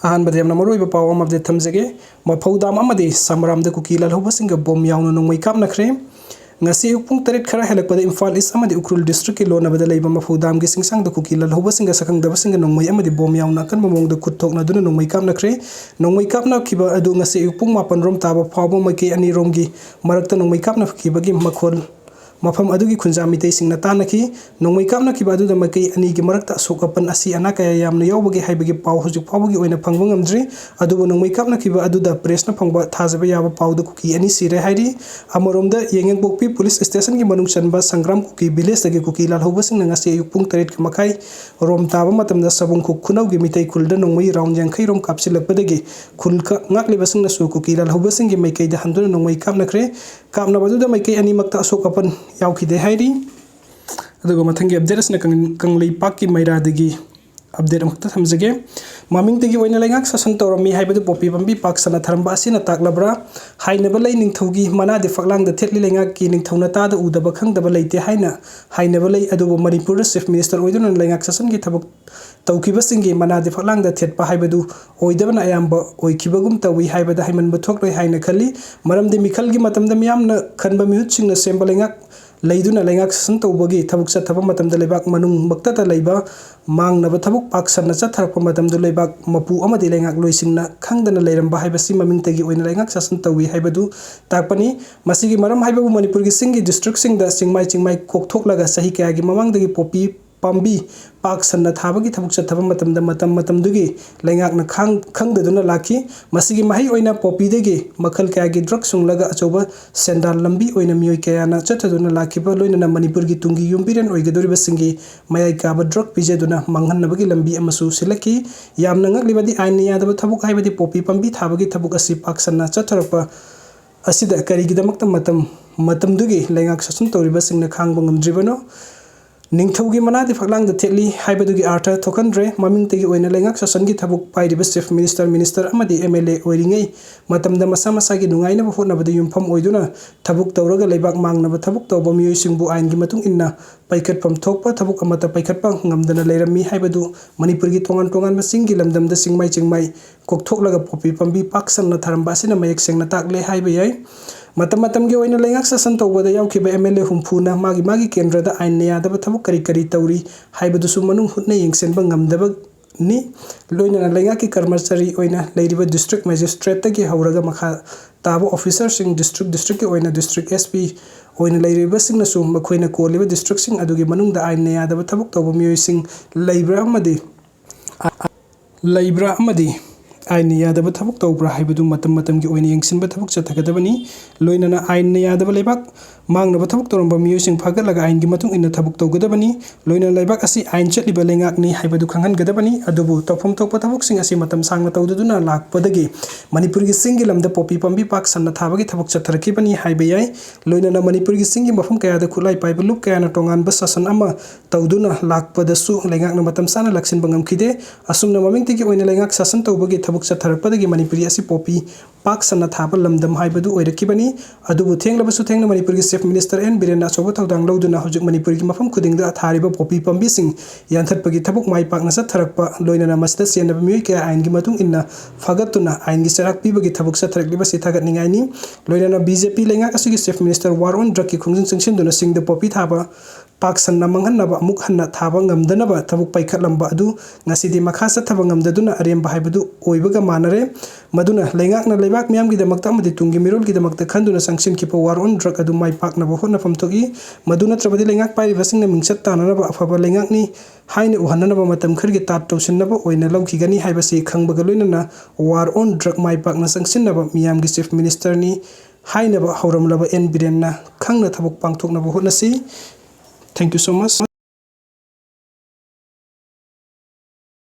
ꯑꯍꯥꯟꯕꯗ ꯌꯥꯝꯅ ꯃꯔꯨꯑꯣꯏꯕ ꯄꯥꯎ ꯑꯃ ꯑꯞꯗꯦꯠ ꯊꯝꯖꯒꯦ ꯃꯐꯧ ꯗꯥꯝ ꯑꯃꯗꯤ ꯁꯝꯔꯥꯝꯗ ꯀꯨꯀꯤ ꯂꯥꯜꯍꯧꯕꯁꯤꯡꯒ ꯕꯣꯝ ꯌꯥꯎꯅ ꯅꯣꯡꯃꯩ ꯀꯥꯞꯅꯈ꯭ꯔꯦ ꯉꯁꯤ ꯑꯌꯨꯛ ꯄꯨꯡ 8 ꯈꯔ ꯍꯦꯜꯂꯛꯄꯗ ꯏꯝꯐꯥꯜ ꯏꯁ ꯑꯃꯗꯤ ꯎꯈ꯭ꯔꯨꯜ ꯗꯤꯁꯇ꯭ꯔꯤꯛꯀꯤ ꯂꯣꯟꯅꯕꯗ ꯂꯩꯕ ꯃꯐꯧ ꯗꯥꯝꯒꯤ ꯆꯤꯡꯁꯥꯡꯗ ꯀꯨꯀꯤ ꯂꯥꯜꯍꯧꯕꯁꯤꯡꯒ ꯁꯛꯈꯪꯗꯕꯁꯤꯡꯒ ꯅꯣꯡꯃꯩ ꯑꯃꯗꯤ ꯕꯣꯝ ꯌꯥꯎꯅ ꯑꯀꯟꯕ ꯃꯑꯣꯡꯗ ꯈꯨꯠ ꯊꯣꯛꯅꯗꯨꯅ ꯅꯣꯡꯃꯩ ꯀꯥꯞꯅꯈ꯭ꯔꯦ ꯅꯣꯡꯃꯩ ꯀꯥꯞꯅꯈꯤꯕ ꯑꯗꯨ ꯉꯁꯤ ꯑꯌꯨꯛ ꯄꯨꯡ 9 ꯔꯣꯝ ꯇꯥꯕ ꯐꯥꯎꯕ ꯃꯥꯏꯀꯩ ꯑꯅꯤꯔꯣꯝꯒꯤ ꯃꯔꯛꯇ ꯅꯣꯡꯃꯩ ꯀꯥꯞꯅꯈꯤꯕꯒꯤ ꯃꯈꯣꯜ ꯃꯐꯝ ꯑꯗꯨꯒꯤ ꯈꯨꯟꯖꯥ ꯃꯤꯇꯩꯁꯤꯡꯅ ꯇꯥꯟꯅꯈꯤ ꯅꯣꯡꯃꯩ ꯀꯥꯞꯅꯈꯤꯕ ꯑꯗꯨꯗ ꯃꯥꯏꯀꯩ ꯑꯅꯤꯒꯤ ꯃꯔꯛꯇ ꯑꯁꯣꯛ ꯑꯄꯟ ꯑꯁꯤ ꯑꯅꯥ ꯀꯌꯥ ꯌꯥꯝꯅ ꯌꯥꯎꯕꯒꯦ ꯍꯥꯏꯕꯒꯤ ꯄꯥꯎ ꯍꯧꯖꯤꯛ ꯐꯥꯎꯕꯒꯤ ꯑꯣꯏꯅ ꯐꯪꯕ ꯉꯝꯗ꯭ꯔꯤ ꯑꯗꯨꯕꯨ ꯅꯣꯡꯃꯩ ꯀꯥꯞꯅꯈꯤꯕ ꯑꯗꯨꯗ ꯄ꯭ꯔꯦꯁꯅ ꯐꯪꯕ ꯊꯥꯖꯕ ꯌꯥꯕ ꯄꯥꯎꯗ ꯀꯨꯀꯤ ꯑꯅꯤ ꯁꯤꯔꯦ ꯍꯥꯏꯔꯤ ꯑꯃꯔꯣꯝꯗ ꯌꯦꯡꯉꯦꯡꯄꯣꯛꯄꯤ ꯄꯨꯂꯤꯁ ꯁ꯭ꯇꯦꯁꯟꯒꯤ ꯃꯅꯨꯡ ꯆꯟꯕ ꯁꯪꯒ꯭ꯔꯥꯝ ꯀꯨꯀꯤ ꯚꯤꯂꯦꯖꯇꯒꯤ ꯀꯨꯀꯤ ꯂꯥꯜꯍꯧꯕꯁꯤꯡꯅ ꯉꯁꯤ ꯑꯌꯨꯛ ꯄꯨꯡ 8:30 ꯔꯣꯝ ꯇꯥꯕ ꯃꯇꯝꯗ ꯁꯕꯨꯡꯈꯨꯛ ꯈꯨꯅꯧꯒꯤ ꯃꯤꯇꯩ ꯈꯨꯜꯗ ꯅꯣꯡꯃꯩ ꯔꯥꯎꯟ 50 ꯔꯣꯝ ꯀꯥꯞꯁꯤꯜꯂꯛꯄꯗꯒꯤ ꯈꯨꯜ ꯉꯥꯛꯂꯤꯕꯁꯤꯡꯅꯁꯨ ꯀꯨꯀꯤ ꯂꯥꯜꯍꯧꯕꯁꯤꯡꯒꯤ ꯃꯥꯏꯀꯩꯗ ꯍꯟꯗꯨꯅ ꯅꯣꯡꯃꯩ ꯀꯥꯞꯅꯈ꯭ꯔꯦ ꯀꯥꯞꯅꯕꯗꯨꯗ ꯃꯥꯏꯀꯩ ꯑꯅꯤꯃꯛꯇ ꯑꯁꯣꯛ ꯑꯄꯟ ꯌꯥꯎꯈꯤꯗꯦ ꯍꯥꯏꯔꯤ ꯑꯗꯨꯒ ꯃꯊꯪꯒꯤ ꯑꯞꯗꯦꯠ ꯑꯁꯤꯅ ꯀꯪꯂꯩꯄꯥꯛꯀꯤ ꯃꯩꯔꯥꯗꯒꯤ ꯑꯞꯗꯦꯠ ꯑꯃꯈꯛꯇ ꯊꯝꯖꯒꯦ ꯃꯃꯤꯡꯇꯒꯤ ꯑꯣꯏꯅ ꯂꯩꯉꯥꯛ ꯁꯥꯁꯟ ꯇꯧꯔꯝꯃꯤ ꯍꯥꯏꯕꯗꯨ ꯄꯣꯄꯤ ꯄꯥꯝꯕꯤ ꯄꯥꯛ ꯁꯟꯅ ꯊꯔꯝꯕ ꯑꯁꯤꯅ ꯇꯥꯛꯂꯕ꯭ꯔꯥ ꯍꯥꯏꯅꯕ ꯂꯩ ꯅꯤꯡꯊꯧꯒꯤ ꯃꯅꯥꯗꯤ ꯐꯛꯂꯥꯡꯗ ꯊꯦꯠꯂꯤ ꯂꯩꯉꯥꯛꯀꯤ ꯅꯤꯡꯊꯧꯅ ꯇꯥꯗ ꯎꯗꯕ ꯈꯪꯗꯕ ꯂꯩꯇꯦ ꯍꯥꯏꯅ ꯍꯥꯏꯅꯕ ꯂꯩ ꯑꯗꯨꯕꯨ ꯃꯅꯤꯄꯨꯔꯗ ꯆꯤꯐ ꯃꯤꯅꯤꯁꯇꯔ ꯑꯣꯏꯗꯨꯅ ꯂꯩꯉꯥꯛ ꯁꯥꯁꯟꯒꯤ ꯊꯕꯛ ꯇꯧꯈꯤꯕꯁꯤꯡꯒꯤ ꯃꯅꯥꯗꯤ ꯐꯛꯂꯥꯡꯗ ꯊꯦꯠꯄ ꯍꯥꯏꯕꯗꯨ ꯑꯣꯏꯗꯕꯅ ꯑꯌꯥꯝꯕ ꯑꯣꯏꯈꯤꯕꯒꯨꯝ ꯇꯧꯏ ꯍꯥꯏꯕꯗ ꯍꯩꯃꯟꯕ ꯊꯣꯛꯂꯣꯏ ꯍꯥꯏꯅ ꯈꯜꯂꯤ ꯃꯔꯝꯗꯤ ꯃꯤꯈꯜꯒꯤ ꯃꯇꯝꯗ ꯃꯤꯌꯥꯝꯅ ꯈꯟꯕ ꯃꯤꯍꯨꯠꯁꯤꯡꯅ ꯁꯦꯝꯕ ꯂꯩꯉꯥꯛ ꯂꯩꯗꯨꯅ ꯂꯩꯉꯥꯛ ꯁꯥꯁꯟ ꯇꯧꯕꯒꯤ ꯊꯕꯛ ꯆꯠꯊꯕ ꯃꯇꯝꯗ ꯂꯩꯕꯥꯛ ꯃꯅꯨꯡꯃꯛꯇꯗ ꯂꯩꯕ ꯃꯥꯡꯅꯕ ꯊꯕꯛ ꯄꯥꯛ ꯁꯟꯅ ꯆꯠꯊꯔꯛꯄ ꯃꯇꯝꯗ ꯂꯩꯕꯥꯛ ꯃꯄꯨ ꯑꯃꯗꯤ ꯂꯩꯉꯥꯛꯂꯣꯏꯁꯤꯡꯅ ꯈꯪꯗꯅ ꯂꯩꯔꯝꯕ ꯍꯥꯏꯕꯁꯤ ꯃꯃꯤꯡꯇꯒꯤ ꯑꯣꯏꯅ ꯂꯩꯉꯥꯛ ꯁꯥꯁꯟ ꯇꯧꯏ ꯍꯥꯏꯕꯗු ꯇꯥꯛꯄꯅꯤ ꯃꯁꯤꯒꯤ ꯃꯔꯝ ꯍꯥꯏꯕꯕꯨ ꯃꯅꯤꯄꯨꯔꯒꯤ ꯆꯤꯡꯒꯤ ꯗꯤꯁꯇ꯭ꯔꯤꯛꯁꯤꯡꯗ ꯆꯤꯡꯃꯥꯏ ꯀꯣꯛꯊꯣꯛꯂꯒ ꯆꯍꯤ ꯀꯌꯥꯒꯤ ꯃꯃꯥꯡꯗꯒꯤ ꯄꯣꯄꯤ ꯄꯥꯝꯕꯤ ꯄꯥꯛ ꯁꯟꯅ ꯊꯥꯕꯒꯤ ꯊꯕꯛ ꯆꯠꯊꯕ ꯃꯇꯝꯗ ꯃꯇꯝꯗꯨꯒꯤ ꯂꯩꯉꯥꯛꯅ ꯈꯪꯗꯗꯨꯅ ꯂꯥꯛꯈꯤ ꯃꯁꯤꯒꯤ ꯃꯍꯩ ꯑꯣꯏꯅ ꯄꯣꯄꯤꯗꯒꯤ ꯃꯈꯜ ꯀꯌꯥꯒꯤ ꯗ꯭ꯔꯒ ꯁꯨꯡꯂꯒ ꯑꯆꯧꯕ ꯁꯦꯟꯗꯥꯟ ꯂꯝꯕꯤ ꯑꯣꯏꯅ ꯃꯤꯑꯣꯏ ꯀꯌꯥꯅ ꯆꯠꯊꯗꯨꯅ ꯂꯥꯛꯈꯤꯕ ꯂꯣꯏꯅꯅ ꯃꯅꯤꯄꯨꯔꯒꯤ ꯇꯨꯡꯒꯤ ꯌꯨꯝꯕꯤꯔꯦꯟ ꯑꯣꯏꯒꯗꯧꯔꯤꯕꯁꯤꯡꯒꯤ ꯃꯌꯥꯏ ꯀꯥꯕ ꯗ꯭ꯔꯒ ꯄꯤꯖꯗꯨꯅ ꯃꯥꯡꯍꯟꯅꯕꯒꯤ ꯂꯝꯕꯤ ꯑꯃꯁꯨ ꯁꯤꯜꯂꯛꯈꯤ ꯌꯥꯝꯅ ꯉꯛꯂꯤꯕꯗꯤ ꯑꯥꯏꯟꯅ ꯌꯥꯗꯕ ꯊꯕꯛ ꯍꯥꯏꯕꯗꯤ ꯄꯣꯄꯤ ꯄꯥꯝꯕꯤ ꯊꯥꯕꯒꯤ ꯊꯕꯛ ꯑꯁꯤ ꯄꯥꯛ ꯁꯟꯅ ꯆꯠꯊꯔꯛꯄ ꯑꯁꯤꯗ ꯀꯔꯤꯒꯤꯗꯃꯛꯇ ꯃꯇꯝꯗꯨꯒꯤ ꯂꯩꯉꯥꯛ ꯁꯥꯁꯟ ꯇꯧꯔꯤꯕꯁꯤꯡꯅ ꯈꯥꯡꯕ ꯉꯝꯗ꯭ꯔꯤꯕꯅꯣ ꯅꯤꯡꯊꯧꯒꯤ ꯃꯅꯥꯗꯤ ꯐꯛꯂꯥꯡꯗ ꯊꯦꯠꯂꯤ ꯍꯥꯏꯕꯗꯨꯒꯤ ꯑꯥꯔꯊ ꯊꯣꯛꯍꯟꯗ꯭ꯔꯦ ꯃꯃꯤꯡꯇꯒꯤ ꯑꯣꯏꯅ ꯂꯩꯉꯥꯛ ꯁꯥꯁꯟꯒꯤ ꯊꯕꯛ ꯄꯥꯏꯔꯤꯕ ꯆꯤꯐ ꯃꯤꯅꯤꯁꯇꯔ ꯑꯃꯗꯤ MLA ꯑꯣꯏꯔꯤꯉꯩ ꯃꯇꯝꯗ ꯃꯁꯥ ꯃꯁꯥꯒꯤ ꯅꯨꯡꯉꯥꯏꯅꯕ ꯍꯣꯠꯅꯕꯗ ꯌꯨꯝꯐꯝ ꯑꯣꯏꯗꯨꯅ ꯊꯕꯛ ꯇꯧꯔꯒ ꯂꯩꯕꯥꯛ ꯃꯥꯡꯅꯕ ꯊꯕꯛ ꯇꯧꯕ ꯃꯤꯑꯣꯏꯁꯤꯡꯕꯨ ꯑꯥꯏꯟꯒꯤ ꯃꯇꯨꯡ ꯏꯟꯅ ꯄꯥꯏꯈꯠꯐꯝ ꯊꯣꯛꯄ ꯊꯕꯛ ꯑꯃꯠꯇ ꯄꯥꯏꯈꯠꯄ ꯉꯝꯗꯅ ꯂꯩꯔꯝꯃꯤ ꯍꯥꯏꯕꯗු ꯃꯅꯤꯄꯨꯔꯒꯤ ꯇꯣꯉꯥꯟ ꯇꯣꯉꯥꯟꯕ ꯆꯤꯡꯒꯤ ꯂꯝꯗꯝꯗ ꯆꯤꯡꯃꯥꯏ ꯀꯣꯛꯊꯣꯛꯂꯒ ꯄꯣꯄꯤ ꯄꯥꯝꯕꯤ ꯄꯥꯛ ꯁꯟꯅ ꯊꯥꯔꯝꯕ ꯑꯁꯤꯅ ꯃꯌꯦꯛ ꯁꯦꯡꯅ ꯇꯥꯛꯂꯦ ꯍꯥꯏꯕ ꯌꯥꯏ ꯃꯇꯝꯒꯤ ꯑꯣꯏꯅ ꯂꯩꯉꯥꯛ ꯁꯥꯁꯟ ꯇꯧꯕꯗ ꯌꯥꯎꯈꯤꯕ MLA 60ꯅ ꯃꯥꯒꯤ ꯀꯦꯟꯗ꯭ꯔꯗ ꯑꯥꯏꯟꯅ ꯌꯥꯗꯕ ꯊꯕꯛ ꯀꯔꯤ ꯇꯧꯔꯤ ꯍꯥꯏꯕꯗꯨꯁꯨ ꯃꯅꯨꯡ ꯍꯨꯠꯅ ꯌꯦꯡꯁꯤꯟꯕ ꯉꯝꯗꯕꯅꯤ ꯂꯣꯏꯅꯅ ꯂꯩꯉꯥꯛꯀꯤ ꯀꯔꯃꯆꯥꯔꯤ ꯑꯣꯏꯅ ꯂꯩꯔꯤꯕ ꯗꯤꯁꯇ꯭ꯔꯤꯛ ꯃꯦꯖꯤꯁꯇ꯭ꯔꯦꯠꯇꯒꯤ ꯍꯧꯔꯒ ꯃꯈꯥ ꯇꯥꯕ ꯑꯣꯐꯤꯁꯔꯁꯤꯡ ꯗꯤꯁꯇ꯭ꯔꯤꯛꯀꯤ ꯑꯣꯏꯅ ꯗꯤꯁꯇ꯭ꯔꯤꯛ SP ꯑꯣꯏꯅ ꯂꯩꯔꯤꯕꯁꯤꯡꯅꯁꯨ ꯃꯈꯣꯏꯅ ꯀꯣꯜꯂꯤꯕ ꯗꯤꯁꯇ꯭ꯔꯤꯛꯁꯤꯡ ꯑꯗꯨꯒꯤ ꯃꯅꯨꯡꯗ ꯑꯥꯏꯟꯅ ꯌꯥꯗꯕ ꯊꯕꯛ ꯇꯧꯕ ꯃꯤꯑꯣꯏꯁꯤꯡ ꯂꯩꯕ꯭ꯔꯥ ꯑꯃꯗꯤ ꯑꯥꯏꯟꯅ ꯌꯥꯗꯕ ꯊꯕꯛ ꯇꯧꯕ꯭ꯔꯥ ꯍꯥꯏꯕꯗꯨ ꯃꯇꯝꯒꯤ ꯑꯣꯏꯅ ꯌꯦꯡꯁꯤꯟꯕ ꯊꯕꯛ ꯆꯠꯊꯒꯗꯕꯅꯤ ꯂꯣꯏꯅꯅ ꯑꯥꯏꯟꯅ ꯌꯥꯗꯕ ꯂꯩꯕꯥꯛ ꯃꯥꯡꯅꯕ ꯊꯕꯛ ꯇꯧꯔꯝꯕ ꯃꯤꯑꯣꯏꯁꯤꯡ ꯐꯥꯒꯠꯂꯒ ꯑꯥꯏꯟꯒꯤ ꯃꯇꯨꯡ ꯏꯟꯅ ꯊꯕꯛ ꯇꯧꯒꯗꯕꯅꯤ ꯂꯣꯏꯅꯅ ꯂꯩꯕꯥꯛ ꯑꯁꯤ ꯑꯥꯏꯟ ꯆꯠꯂꯤꯕ ꯂꯩꯉꯥꯛꯅꯤ ꯍꯥꯏꯕꯗු ꯈꯪꯍꯟꯒꯗꯕꯅꯤ ꯑꯗꯨꯕꯨ ꯇꯧꯐꯝ ꯊꯣꯛꯄ ꯊꯕꯛꯁꯤꯡ ꯑꯁꯤ ꯃꯇꯝ ꯁꯥꯡꯅ ꯇꯧꯗꯨꯅ ꯂꯥꯛꯄꯗꯒꯤ ꯃꯅꯤꯄꯨꯔꯒꯤ ꯆꯤꯡꯒꯤ ꯂꯝꯗ ꯄꯣꯄꯤ ꯄꯥꯝꯕꯤ ꯄꯥꯛ ꯁꯟꯅ ꯊꯥꯕꯒꯤ ꯊꯕꯛ ꯆꯠꯊꯔꯛꯈꯤꯕꯅꯤ ꯍꯥꯏꯕ ꯌꯥꯏ ꯂꯣꯏꯅꯅ ꯃꯅꯤꯄꯨꯔꯒꯤ ꯆꯤꯡꯒꯤ ꯃꯐꯝ ꯀꯌꯥꯗ ꯈꯨꯠꯂꯥꯏ ꯄꯥꯏꯕ ꯂꯨꯞ ꯀꯌꯥꯅ ꯇꯣꯉꯥꯟꯕ ꯁꯥꯁꯟ ꯑꯃ ꯇꯧꯗꯨꯅ ꯂꯥꯛꯄꯗꯁꯨ ꯂꯩꯉꯥꯛꯅ ꯃꯇꯝ ꯆꯥꯅ ꯂꯥꯛꯁꯤꯟꯕ ꯉꯝꯈꯤꯗꯦ ꯑꯁꯨꯝꯅ ꯃꯃꯤꯡꯇꯒꯤ ꯑꯣꯏꯅ ꯂꯩꯉꯥꯛ ꯁꯥꯁꯟ ꯇꯧꯕꯒꯤ ꯊꯕꯛ ꯆꯠꯊꯔꯛꯄꯗꯒꯤ ꯃꯅꯤꯄꯨꯔꯤ ꯑꯁꯤ ꯄꯣꯄꯤ ꯄꯥꯛ ꯁꯟꯅ ꯊꯥꯕ ꯂꯝꯗꯝ ꯍꯥꯏꯕꯗꯨ ꯑꯣꯏꯔꯛꯈꯤꯕꯅꯤ ꯑꯗꯨꯕు ꯊꯦꯡꯂꯕꯁꯨ ꯊꯦꯡꯅ ꯃꯅꯤꯄꯨꯔꯒꯤ ꯆꯤꯐ ꯃꯤꯅꯤꯁꯇꯔ N ꯕꯤꯔꯦꯟꯅ ꯑꯆꯧꯕ ꯊꯧꯗꯥꯡ ꯂꯧꯗꯨꯅ ꯍꯧꯖꯤꯛ ꯃꯅꯤꯄꯨꯔꯒꯤ ꯃꯐꯝ ꯈꯨꯗꯤꯡꯗ ꯊꯥꯔꯤꯕ ꯄꯣꯄꯤ ꯄꯥꯝꯕꯤꯁꯤꯡ ꯌꯥꯟꯊꯠꯄꯒꯤ ꯊꯕꯛ ꯃꯥꯏ ꯄꯥꯛꯅ ꯆꯠꯊꯔꯛꯄ ꯂꯣꯏꯅꯅ ꯃꯁꯤꯗ ꯆꯦꯟꯅꯕ ꯃꯤꯑꯣꯏ ꯀꯌꯥ ꯑꯥꯏꯟꯒꯤ ꯃꯇꯨꯡ ꯏꯟꯅ ꯐꯥꯒꯠꯇꯨꯅ ꯑꯥꯏꯟꯒꯤ ꯆꯩꯔꯥꯛ ꯄꯤꯕꯒꯤ ꯊꯕꯛ ꯆꯠꯊꯔꯛꯂꯤꯕꯁꯤ ꯊꯥꯒꯠꯅꯤꯡꯉꯥꯏꯅꯤ ꯂꯣꯏꯅꯅ BJP ꯂꯩꯉꯥꯛ ꯑꯁꯤꯒꯤ ꯆꯤꯐ ꯃꯤꯅꯤꯁꯇꯔ ꯋꯥꯔ ꯑꯣꯟ ꯗ꯭ꯔꯒꯀꯤ ꯈꯣꯡꯖꯪ ꯆꯪꯁꯤꯟꯗꯨꯅ ꯆꯤꯡꯗ ꯄꯣꯄꯤ ꯊꯥꯕ ꯄꯥꯛ ꯁꯟꯅ ꯃꯥꯡꯍꯟꯅꯕ ꯑꯃꯨꯛ ꯍꯟꯅ ꯊꯥꯕ ꯉꯝꯗꯅꯕ ꯊꯕꯛ ꯄꯥꯏꯈꯠꯂꯝꯕ ꯑꯗꯨ ꯉꯁꯤꯗꯤ ꯃꯈꯥ ꯆꯠꯊꯕ ꯉꯝꯗꯗꯨꯅ ꯑꯔꯦꯝꯕ ꯍꯥꯏꯕꯗꯨ ꯑꯣꯏꯕꯒ ꯃꯥꯟꯅꯔꯦ ꯃꯗꯨꯅ ꯂꯩꯉꯥꯛꯅ ꯂꯩꯕꯥꯛ ꯃꯤꯌꯥꯝꯒꯤꯗꯃꯛꯇ ꯑꯃꯗꯤ ꯇꯨꯡꯒꯤ ꯃꯤꯔꯣꯜꯒꯤꯗꯃꯛꯇ ꯈꯟꯗꯨꯅ ꯆꯪꯁꯤꯟꯈꯤꯕ ꯋꯥꯔ ꯑꯣꯟ ꯗ꯭ꯔꯒ ꯑꯗꯨ ꯃꯥꯏ ꯄꯥꯛꯅꯕ ꯍꯣꯠꯅꯐꯝ ꯊꯣꯛꯏ ꯃꯗꯨ ꯅꯠꯇ꯭ꯔꯕꯗꯤ ꯂꯩꯉꯥꯛ ꯄꯥꯏꯔꯤꯕꯁꯤꯡꯅ ꯃꯤꯡꯆꯠ ꯇꯥꯟꯅꯅꯕ ꯑꯐꯕ ꯂꯩꯉꯥꯛꯅꯤ ꯍꯥꯏꯅ ꯎꯍꯟꯅꯅꯕ ꯃꯇꯝ ꯈꯔꯒꯤ ꯇꯥꯠ ꯇꯧꯁꯤꯟꯅꯕ ꯑꯣꯏꯅ ꯂꯧꯈꯤꯒꯅꯤ ꯍꯥꯏꯕꯁꯤ ꯈꯪꯕꯒ ꯂꯣꯏꯅꯅ ꯋꯥꯔ ꯑꯣꯟ ꯗ꯭ꯔꯒ ꯃꯥꯏ ꯄꯥꯛꯅ ꯆꯪꯁꯤꯟꯅꯕ ꯃꯤꯌꯥꯝꯒꯤ ꯆꯤꯐ ꯃꯤꯅꯤꯁꯇꯔꯅꯤ ꯍꯥꯏꯅꯕ ꯍꯧꯔꯝꯂꯕ N ꯕꯤꯔꯦꯟꯅ ꯈꯪꯅ ꯊꯕꯛ ꯄꯥꯡꯊꯣꯛꯅꯕ ꯍꯣꯠꯅꯁꯤ ꯊꯦꯡꯛ ꯌꯨ ꯁꯣ ꯃꯆ